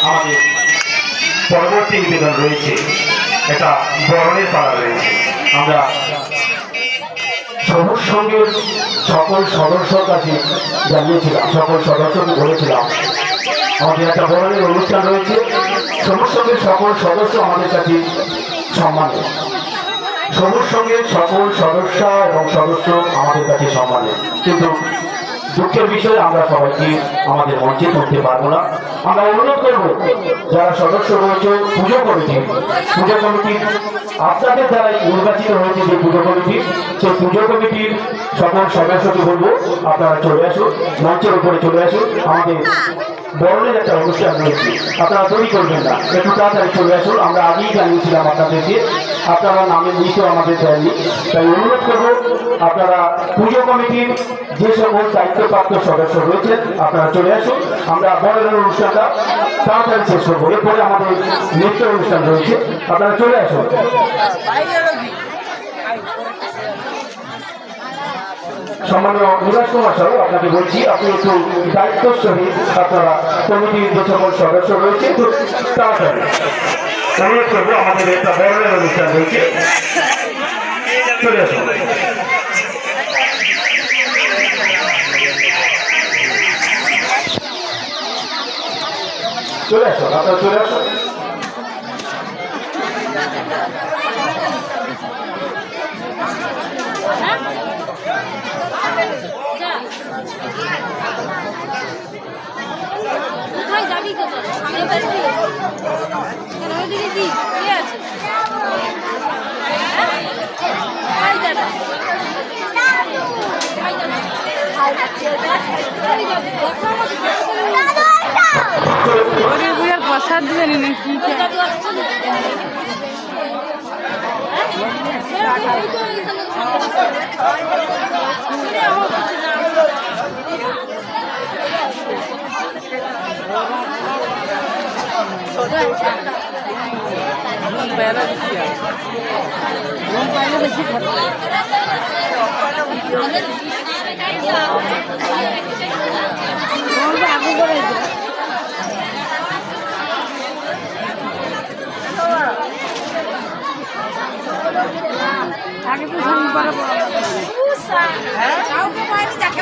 আমাদের পরবর্তী নিবেদন রয়েছে, এটা বরণের পালা রয়েছে। আমরা সবুজ সঙ্গের সকল সদস্যর কাছে জানিয়েছিলাম, সকল সদস্যকে বলেছিলাম আমাদের একটা বরণের অনুষ্ঠান রয়েছে। সবুজ সঙ্গের সকল সদস্য আমাদের কাছে সম্মানীয়, সবুজ সঙ্গের সকল সদস্য এবং সদস্য আমাদের কাছে সম্মানীয়, কিন্তু দুঃখের বিষয়ে আমরা সবাইকে আমাদের মঞ্চে তুলতে পারবো না। আমরা অনুরোধ করবো যারা সদস্য রয়েছে পুজো কমিটি আপনাদের দ্বারাই নির্বাচিত হয়েছে যে পুজো কমিটি, সেই পুজো কমিটির সকল সদস্যকে বলবো আপনারা চলে আসুন, মঞ্চের উপরে চলে আসুন। আমাদের বরণের একটা অনুষ্ঠান রয়েছে, আপনারা তৈরি করবেন না, একটু তাড়াতাড়ি চলে আসুন। আমরা আগেই জানিয়েছিলাম আপনাদেরকে, আপনারা নামের লিস্টও আমাদের দেননি, তাই অনুরোধ করবো আপনারা পুজো কমিটির যে সকল দায়িত্বপ্রাপ্ত সদস্য রয়েছেন আপনারা চলে আসুন। আমরা বরণের অনুষ্ঠানটা তাড়াতাড়ি শেষ করবো, এরপরে আমাদের নৃত্য অনুষ্ঠান রয়েছে, আপনারা চলে আসুন। সম্মানীয় নিবাস কুমার সাহেব, আপনাকে বলছি আপনি একটু দায়িত্বের সহিত আপনারা কমিটির যে সকল সদস্য রয়েছে একটু তাড়াতাড়ি অনুরোধ করবো, আমাদের একটা বরণের অনুষ্ঠান রয়েছে, চলে আসুন। চলে আসুন, আপনারা চলে আসুন। কোথায় যাবি, কোথায় দিদি কে আছে? প্রসাদ দিবেন নাকি? আগে তো কাউকে পাইনি যাকে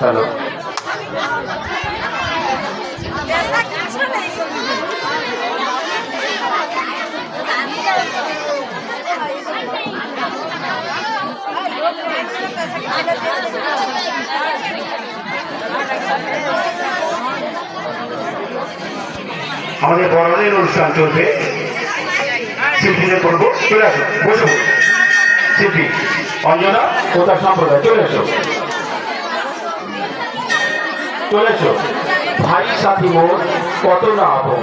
হ্যালো, আমাদের বরণের অনুষ্ঠান চলবে, শিল্পীদের করবো, চলে আসো, বসো শিল্পী অঞ্জনা ও তার সম্প্রদায়, চলে এসো, চলে এসো। ভাই সাথী মোর কত না আপন,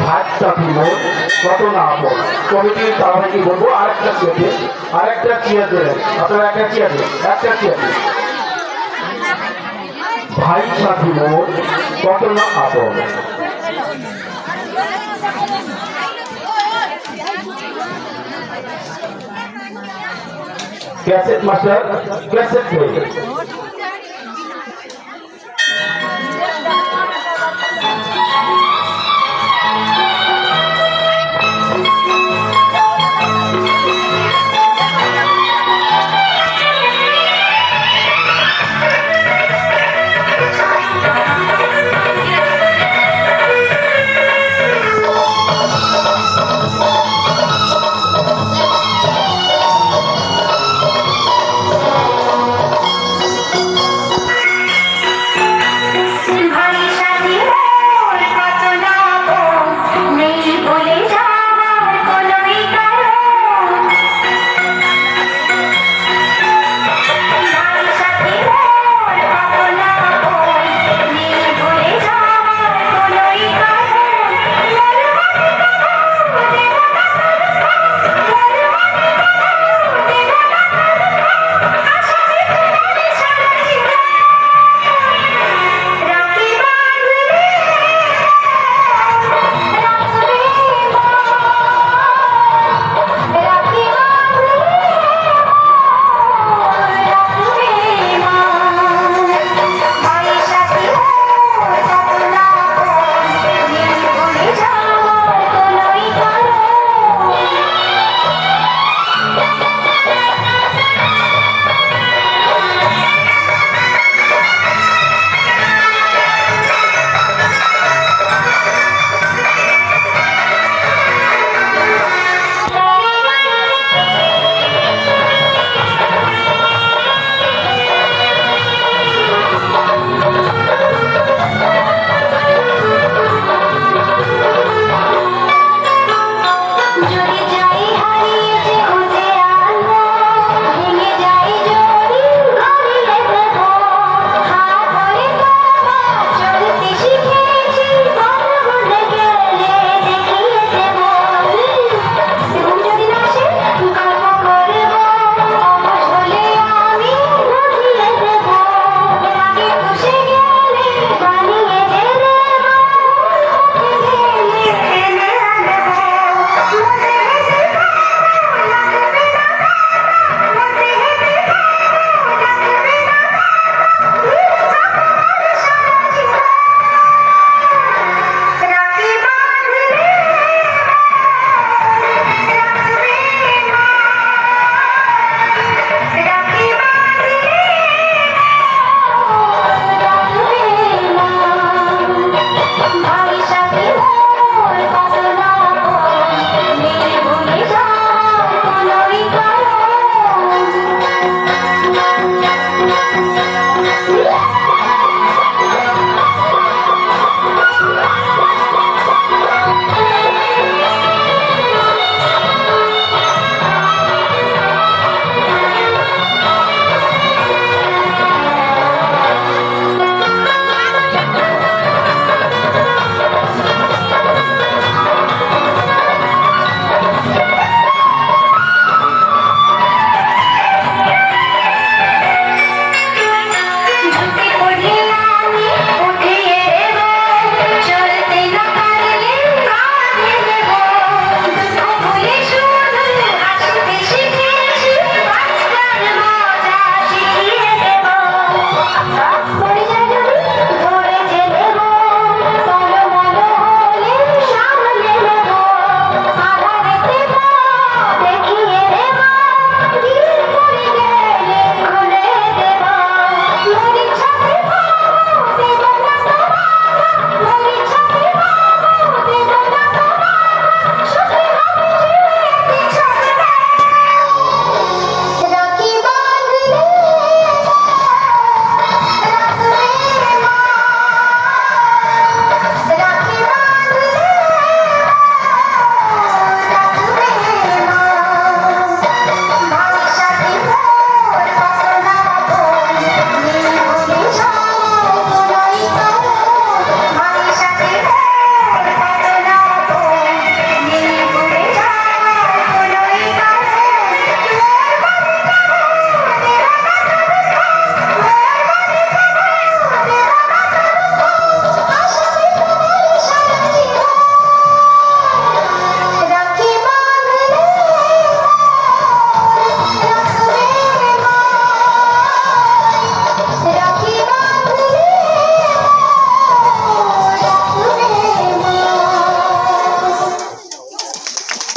ভাই সাথী মোর কত না আপন। কমিটির সভাপতি বলবো আরেকটা চেয়ার দেবেন, আপনারা একটা চেয়ার দেন, একটা চেয়ার দেন। ভাই সাথী মোর কত না আপন। Cassette master cassette play.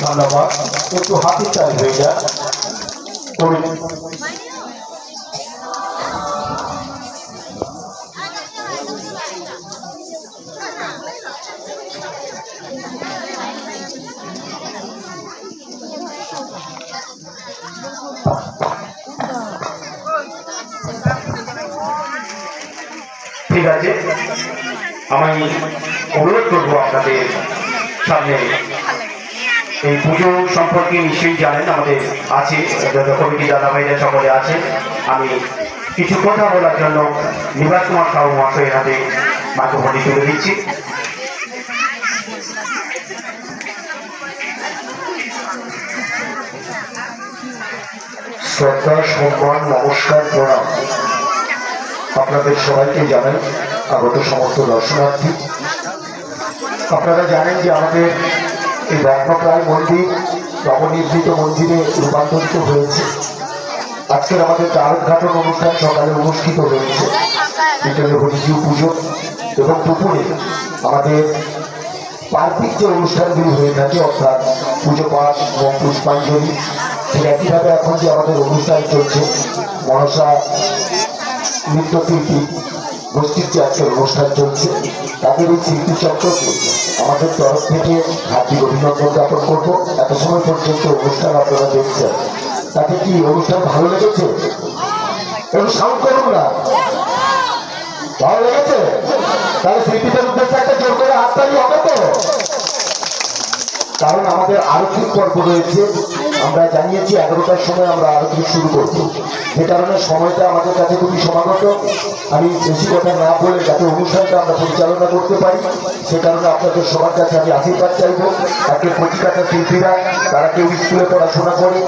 ধন্যবাদ। একটু হাতি চাই ভাইয়া ঠিক আছে, আমি অনুরোধ করবো আপনাদের সামনে এই পুজো সম্পর্কে নিশ্চয়ই জানেন, আমাদের আছে কমিটি দাদা ভাইরা সকলে আছে। আমি কিছু কথা বলার জন্য নিবাস কুমার সাহু মহাশয়ের হাতে মাইক্রোফোনটি তুলে দিচ্ছি। শ্রদ্ধা, সম্মান, নমস্কার, প্রণাম আপনাদের সবাইকে জানাই, আগত সমস্ত দর্শনার্থী। আপনারা জানেন যে আমাদের এই রত্নপ্রায় মন্দির নবনির্মিত মন্দিরে রূপান্তরিত হয়েছে। আজকের আমাদের দ্বার উদ্ঘাটন অনুষ্ঠান সকালে অনুষ্ঠিত হয়েছে, বিকেলে হরিজিউ পুজো এবং দুপুরে আমাদের পার্থিব যে অনুষ্ঠানগুলি হয়ে থাকে অর্থাৎ পুজো পাঠ এবং পুষ্পাঞ্জলি, ঠিক একইভাবে এখন যে আমাদের অনুষ্ঠান চলছে মনসা নৃত্যশিল্পী গোষ্ঠীর যে আজকের অনুষ্ঠান চলছে, তাদের এই শিল্পীচক্রকে আমাদের তরফ থেকে হার্দিক অভিনন্দন জ্ঞাপন করবো। এত সময় পর্যন্ত অনুষ্ঠান আপনারা দেখছেন, তাতে কি অনুষ্ঠান ভালো লেগেছে? একটু সাউন্ড করুন না, ভালো লেগেছে? তাহলে শিল্পীদের উদ্দেশ্যে একটা জোর করে হাততালি হবে তো? কারণ আমাদের আরতির পর্ব রয়েছে, আমরা জানিয়েছি 11টার সময় আমরা আরতি শুরু করব, যে কারণে সময়টা আমাদের কাছে খুবই সমাগত। আমি বেশি কথা না বলে যাতে অনুষ্ঠানটা আমরা পরিচালনা করতে পারি, সে কারণে আপনাদের সবার কাছে আমি আশীর্বাদ চাইব। আজকে প্রতিকাটা শিল্পীরা তারা কেউ স্কুলে পড়াশোনা করে,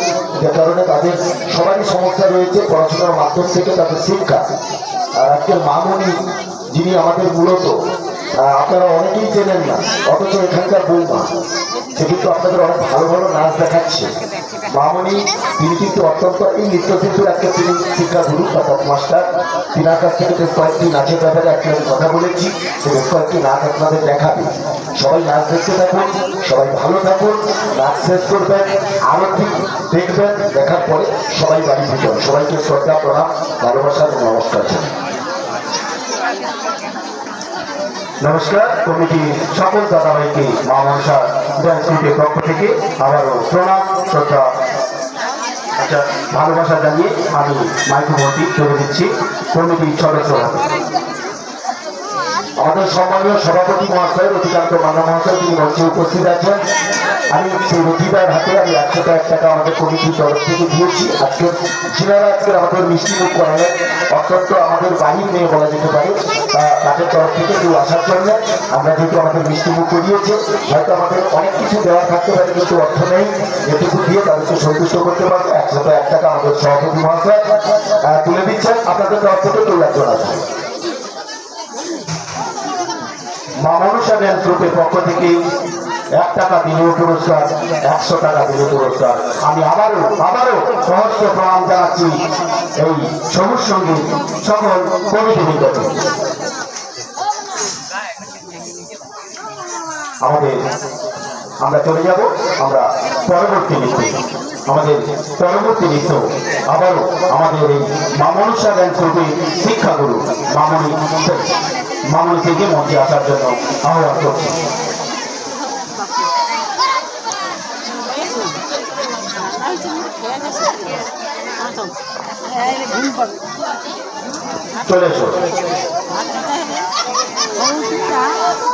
যে কারণে তাদের সবারই সমস্যা রয়েছে পড়াশোনার মাধ্যম থেকে তাদের শিক্ষা। আর আজকের মামনি যিনি আমাদের মূলত আপনারা অনেকেই চেনেন না, অথচ এখানকার বৌমা সে কিন্তু আপনাদের অনেক ভালো ভালো নাচ দেখাচ্ছে। মামনি তিনি কিন্তু অত্যন্ত এই নৃত্যশিল্পীর আজকে তিনি শিক্ষাগুরু অর্থাৎ মাস্টার। তিনার কাছ থেকে বেশ কয়েকটি নাচের ব্যাপারে আপনাদের কথা বলেছি, সে বেশ কয়েকটি নাচ আপনাদের দেখাবে। সবাই নাচ দেখতে থাকুন, সবাই ভালো থাকুন, নাচ শেষ করবেন, আরতি দেখবেন, দেখার পরে সবাই বাড়ি ফিরবেন। সবাইকে শ্রদ্ধা, প্রণাম, ভালোবাসা এবং নমস্কার জানাই। নমস্কার, কমিটির সকল দাদাভাইকে মা মনসা ড্যান্স গ্রুপের পক্ষ থেকে আবারও প্রণাম, শ্রদ্ধা, আচ্ছা ভালোবাসা জানিয়ে আমি মাইক্রোফোনটি তুলে দিচ্ছি কমিটির সদস্যরা। আমাদের সম্মানীয় সভাপতি মহাশয় রতিকান্ত মান্না মহাশয় তিনি মঞ্চে উপস্থিত আছেন। আমি সেই রতিদার হাতে আমি 101 টাকা আমাদের কমিটির তরফ থেকে দিয়েছি। আজকে যিনারা আজকে আমাদের মিষ্টি মুখ করালেন, অত্যন্ত আমাদের বাড়ির মেয়ে বলা যেতে পারে, তাদের তরফ থেকে কেউ আসার জন্য আমরা যেহেতু আমাদের মিষ্টি মুখ করিয়েছে, হয়তো আমাদের অনেক কিছু দেওয়া থাকতে পারে কিন্তু অর্থ নেই, এটুকু দিয়ে তাদেরকে সন্তুষ্ট করতে পারবো। 101 টাকা আমাদের সভাপতি মহাশয় তুলে দিচ্ছেন। আপনাদের তরফ থেকে কেউ একজন আসবে। মা মনসা ড্যান্স গ্রুপের পক্ষ থেকে 1 টাকা বিনিয়োগ পুরস্কার, 100 টাকা বিনিয়োগ পুরস্কার। আমি আবারও সহস্র প্রণাম জানাচ্ছি এই সবুজ সঙ্গীত সকল কমিটি বৃন্দকে। আমরা চলে যাব আমরা পরবর্তী নৃত্য, আমাদের পরবর্তী নৃত্য আবারও আমাদের এই মা মনসা ড্যান্স গ্রুপের শিক্ষাগুরু মামনি থেকে মঞ্চে আসার জন্য আহ্বান করছি। চলে এসো।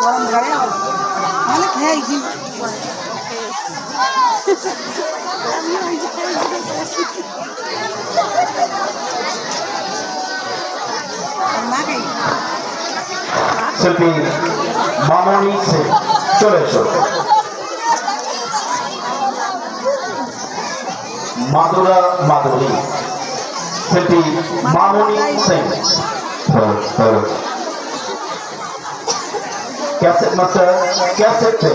গরম ধরে অনেক হ্যাঁ শিল্পী মামনি সিং চলে এসো। মাধুরা মাধুরী শিল্পী মামনি সিং। कैसेट मास्टर कैसेट थे